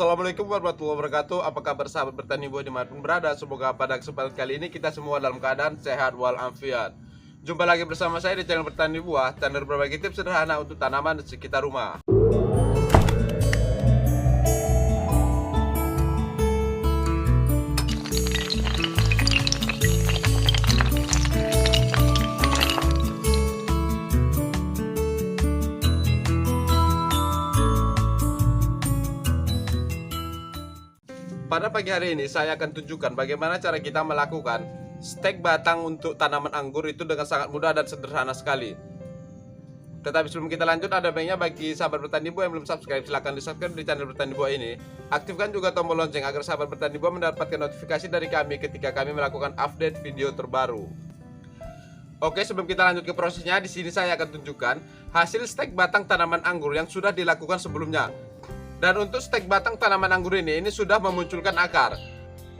Assalamualaikum warahmatullahi wabarakatuh. Apa kabar sahabat bertani buah dimanapun berada? Semoga pada kesempatan kali ini kita semua dalam keadaan sehat walafiat. Jumpa lagi bersama saya di channel Bertani Buah, channel berbagi tips sederhana untuk tanaman di sekitar rumah. Pada pagi hari ini saya akan tunjukkan bagaimana cara kita melakukan stek batang untuk tanaman anggur itu dengan sangat mudah dan sederhana sekali. Tetapi sebelum kita lanjut, ada baiknya bagi sahabat bertani buah yang belum subscribe, silahkan di subscribe di channel Bertani Buah ini. Aktifkan juga tombol lonceng agar sahabat bertani buah mendapatkan notifikasi dari kami ketika kami melakukan update video terbaru. Oke, sebelum kita lanjut ke prosesnya, di sini saya akan tunjukkan hasil stek batang tanaman anggur yang sudah dilakukan sebelumnya. Dan untuk stek batang tanaman anggur ini sudah memunculkan akar.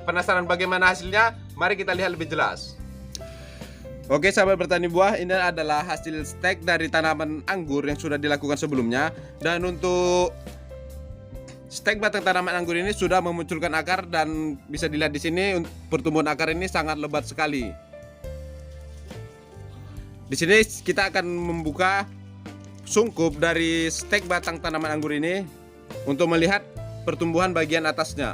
Penasaran bagaimana hasilnya? Mari kita lihat lebih jelas. Oke sahabat bertani buah, ini adalah hasil stek dari tanaman anggur yang sudah dilakukan sebelumnya. Dan untuk stek batang tanaman anggur ini sudah memunculkan akar, dan bisa dilihat di sini pertumbuhan akar ini sangat lebat sekali. Di sini kita akan membuka sungkup dari stek batang tanaman anggur ini untuk melihat pertumbuhan bagian atasnya.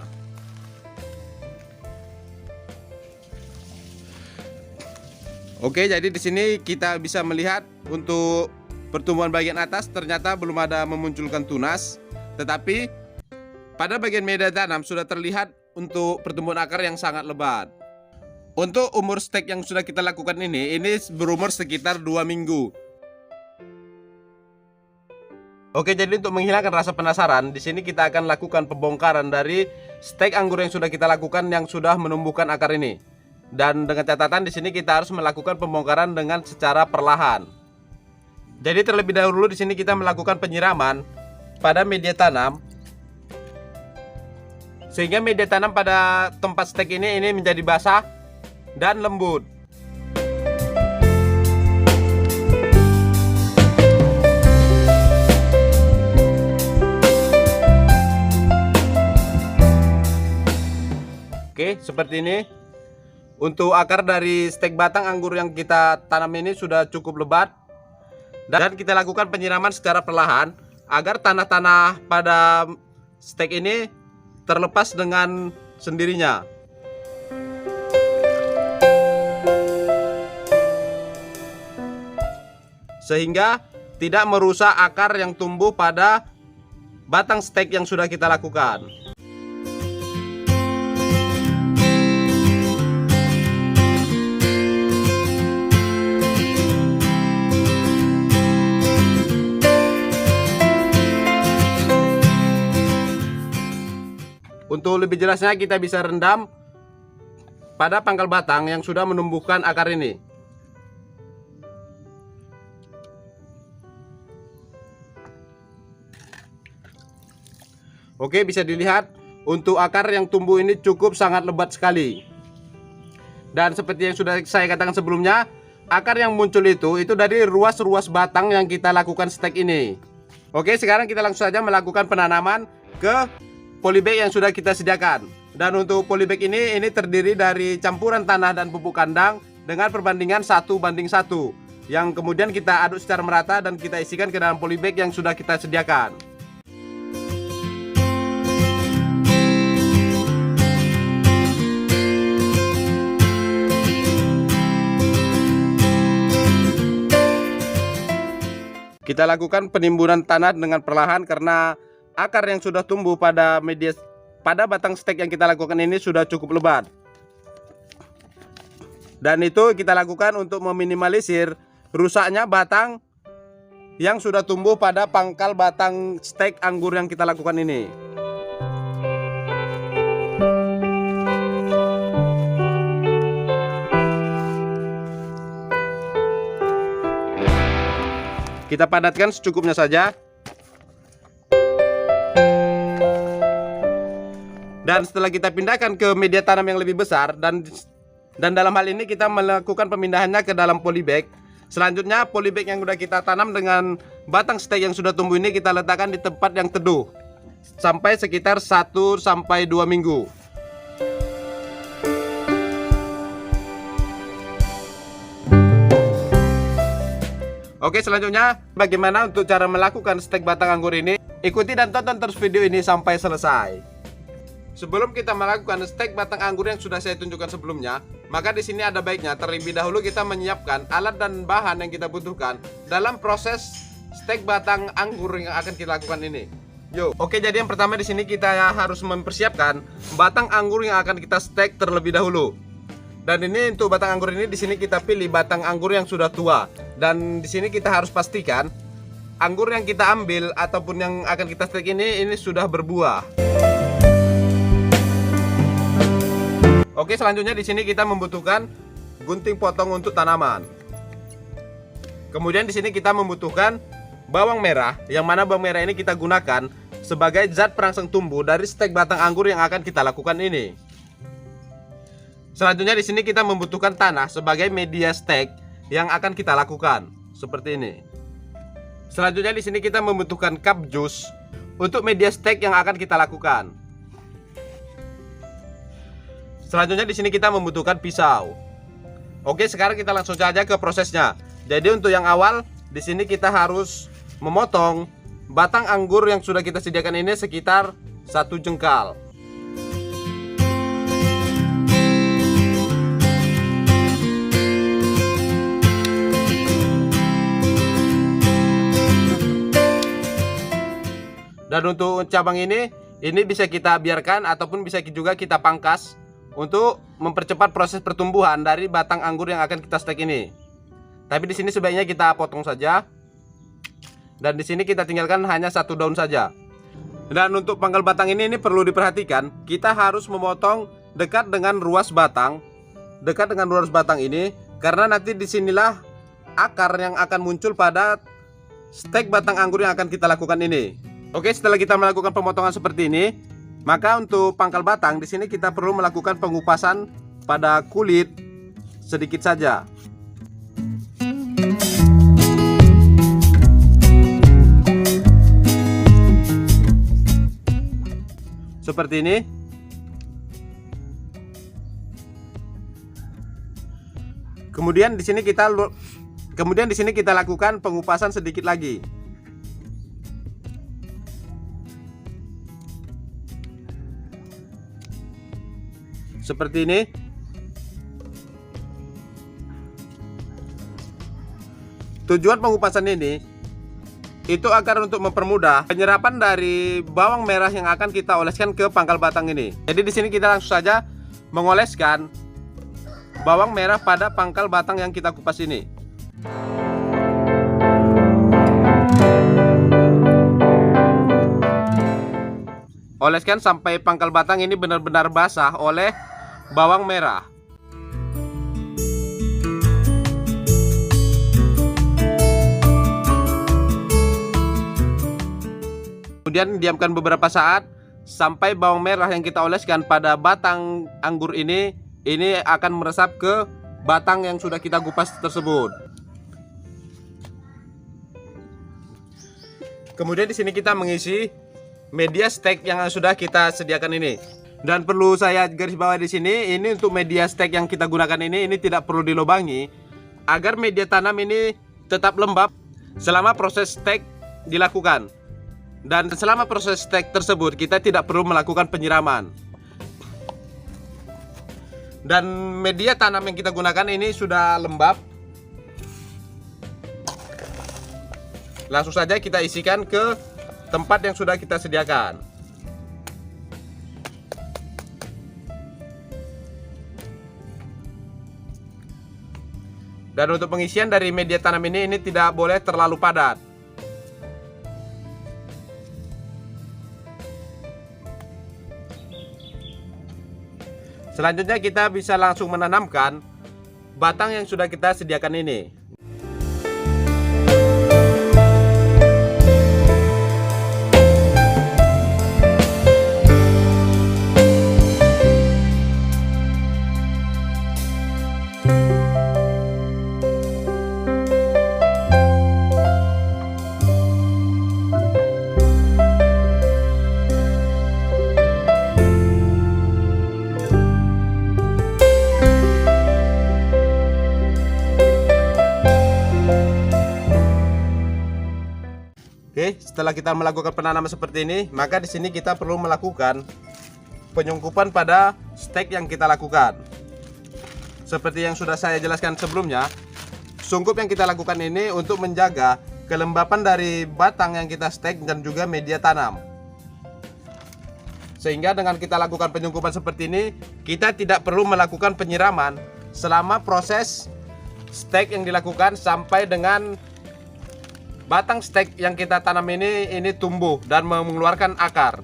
Oke, jadi di sini kita bisa melihat untuk pertumbuhan bagian atas ternyata belum ada memunculkan tunas, tetapi pada bagian media tanam sudah terlihat untuk pertumbuhan akar yang sangat lebat. Untuk umur stek yang sudah kita lakukan ini berumur sekitar 2 minggu. Oke, jadi untuk menghilangkan rasa penasaran, di sini kita akan lakukan pembongkaran dari stek anggur yang sudah kita lakukan yang sudah menumbuhkan akar ini. Dan dengan catatan di sini kita harus melakukan pembongkaran dengan secara perlahan. Jadi terlebih dahulu di sini kita melakukan penyiraman pada media tanam, sehingga media tanam pada tempat stek ini menjadi basah dan lembut. Oke, seperti ini. Untuk akar dari stek batang anggur yang kita tanam ini sudah cukup lebat. Dan kita lakukan penyiraman secara perlahan agar tanah-tanah pada stek ini terlepas dengan sendirinya. Sehingga tidak merusak akar yang tumbuh pada batang stek yang sudah kita lakukan. Untuk lebih jelasnya kita bisa rendam pada pangkal batang yang sudah menumbuhkan akar ini. Oke, bisa dilihat untuk akar yang tumbuh ini cukup sangat lebat sekali. Dan seperti yang sudah saya katakan sebelumnya, akar yang muncul itu dari ruas-ruas batang yang kita lakukan stek ini. Oke, sekarang kita langsung saja melakukan penanaman ke polybag yang sudah kita sediakan. Dan untuk polybag ini terdiri dari campuran tanah dan pupuk kandang dengan perbandingan 1:1, yang kemudian kita aduk secara merata dan kita isikan ke dalam polybag yang sudah kita sediakan. Kita lakukan penimbunan tanah dengan perlahan karena akar yang sudah tumbuh pada batang stek yang kita lakukan ini sudah cukup lebat. Dan itu kita lakukan untuk meminimalisir rusaknya batang yang sudah tumbuh pada pangkal batang stek anggur yang kita lakukan ini. Kita padatkan secukupnya saja. Dan setelah kita pindahkan ke media tanam yang lebih besar, dan dalam hal ini kita melakukan pemindahannya ke dalam polybag. Selanjutnya polybag yang sudah kita tanam dengan batang stek yang sudah tumbuh ini kita letakkan di tempat yang teduh. sampai sekitar 1 sampai 2 minggu. Oke, selanjutnya bagaimana untuk cara melakukan stek batang anggur ini? Ikuti dan tonton terus video ini sampai selesai. Sebelum kita melakukan stek batang anggur yang sudah saya tunjukkan sebelumnya, maka di sini ada baiknya terlebih dahulu kita menyiapkan alat dan bahan yang kita butuhkan dalam proses stek batang anggur yang akan kita lakukan ini. Yuk, oke, jadi yang pertama di sini kita harus mempersiapkan batang anggur yang akan kita stek terlebih dahulu. Dan ini untuk batang anggur ini di sini kita pilih batang anggur yang sudah tua. Dan di sini kita harus pastikan anggur yang kita ambil ataupun yang akan kita stek ini sudah berbuah. Oke, selanjutnya di sini kita membutuhkan gunting potong untuk tanaman. Kemudian di sini kita membutuhkan bawang merah, yang mana bawang merah ini kita gunakan sebagai zat perangsang tumbuh dari stek batang anggur yang akan kita lakukan ini. Selanjutnya di sini kita membutuhkan tanah sebagai media stek yang akan kita lakukan seperti ini. Selanjutnya di sini kita membutuhkan cup jus untuk media stek yang akan kita lakukan. Selanjutnya di sini kita membutuhkan pisau. Oke, sekarang kita langsung saja ke prosesnya. Jadi untuk yang awal di sini kita harus memotong batang anggur yang sudah kita sediakan ini sekitar 1 jengkal. Dan untuk cabang ini bisa kita biarkan ataupun bisa juga kita pangkas untuk mempercepat proses pertumbuhan dari batang anggur yang akan kita stek ini. Tapi di sini sebaiknya kita potong saja. Dan di sini kita tinggalkan hanya 1 daun saja. Dan untuk pangkal batang ini perlu diperhatikan, kita harus memotong dekat dengan ruas batang. Dekat dengan ruas batang ini, karena nanti disinilah akar yang akan muncul pada stek batang anggur yang akan kita lakukan ini. Oke, setelah kita melakukan pemotongan seperti ini, maka untuk pangkal batang di sini kita perlu melakukan pengupasan pada kulit sedikit saja. Seperti ini. Kemudian di sini kita lakukan pengupasan sedikit lagi. Seperti ini. Tujuan pengupasan ini itu agar untuk mempermudah penyerapan dari bawang merah yang akan kita oleskan ke pangkal batang ini. Jadi di sini kita langsung saja mengoleskan bawang merah pada pangkal batang yang kita kupas ini. Oleskan sampai pangkal batang ini benar-benar basah oleh bawang merah. Kemudian diamkan beberapa saat sampai bawang merah yang kita oleskan pada batang anggur ini akan meresap ke batang yang sudah kita kupas tersebut. Kemudian di sini kita mengisi media stek yang sudah kita sediakan ini. Dan perlu saya garis bawah di sini, ini untuk media stek yang kita gunakan ini tidak perlu dilubangi agar media tanam ini tetap lembab selama proses stek dilakukan. Dan selama proses stek tersebut kita tidak perlu melakukan penyiraman. Dan media tanam yang kita gunakan ini sudah lembab. Langsung saja kita isikan ke tempat yang sudah kita sediakan. Dan untuk pengisian dari media tanam ini tidak boleh terlalu padat. Selanjutnya kita bisa langsung menanamkan batang yang sudah kita sediakan ini. Oke, setelah kita melakukan penanaman seperti ini, maka di sini kita perlu melakukan penyungkupan pada stek yang kita lakukan. Seperti yang sudah saya jelaskan sebelumnya, sungkup yang kita lakukan ini untuk menjaga kelembapan dari batang yang kita stek dan juga media tanam. Sehingga dengan kita lakukan penyungkupan seperti ini, kita tidak perlu melakukan penyiraman selama proses stek yang dilakukan sampai dengan batang stek yang kita tanam ini tumbuh dan mengeluarkan akar.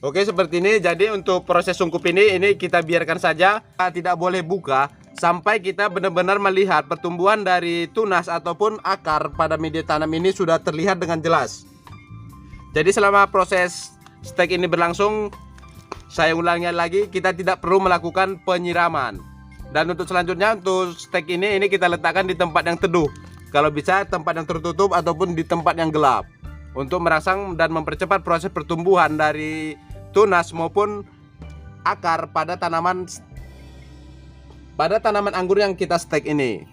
Oke, seperti ini. Jadi untuk proses sungkup ini kita biarkan saja, tidak boleh buka sampai kita benar-benar melihat pertumbuhan dari tunas ataupun akar pada media tanam ini sudah terlihat dengan jelas. Jadi selama proses stek ini berlangsung, saya ulangi lagi, kita tidak perlu melakukan penyiraman. Dan untuk selanjutnya, untuk stek ini kita letakkan di tempat yang teduh, kalau bisa tempat yang tertutup ataupun di tempat yang gelap, untuk merangsang dan mempercepat proses pertumbuhan dari tunas maupun akar pada tanaman anggur yang kita stek ini.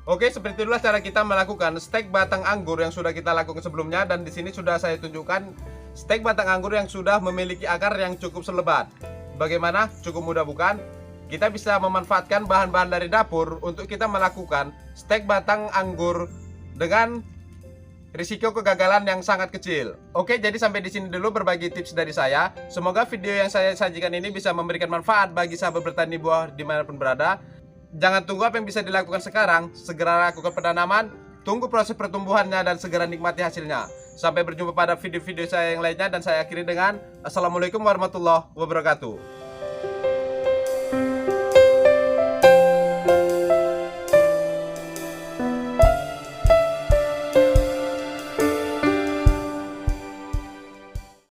Oke, seperti itulah cara kita melakukan stek batang anggur yang sudah kita lakukan sebelumnya, dan di sini sudah saya tunjukkan stek batang anggur yang sudah memiliki akar yang cukup selebat. Bagaimana? Cukup mudah bukan? Kita bisa memanfaatkan bahan-bahan dari dapur untuk kita melakukan stek batang anggur dengan risiko kegagalan yang sangat kecil. Oke, jadi sampai di sini dulu berbagi tips dari saya. Semoga video yang saya sajikan ini bisa memberikan manfaat bagi sahabat bertani buah dimanapun berada. Jangan tunggu apa yang bisa dilakukan sekarang, segera lakukan penanaman, tunggu proses pertumbuhannya dan segera nikmati hasilnya. Sampai berjumpa pada video-video saya yang lainnya, dan saya akhiri dengan Assalamualaikum warahmatullahi wabarakatuh.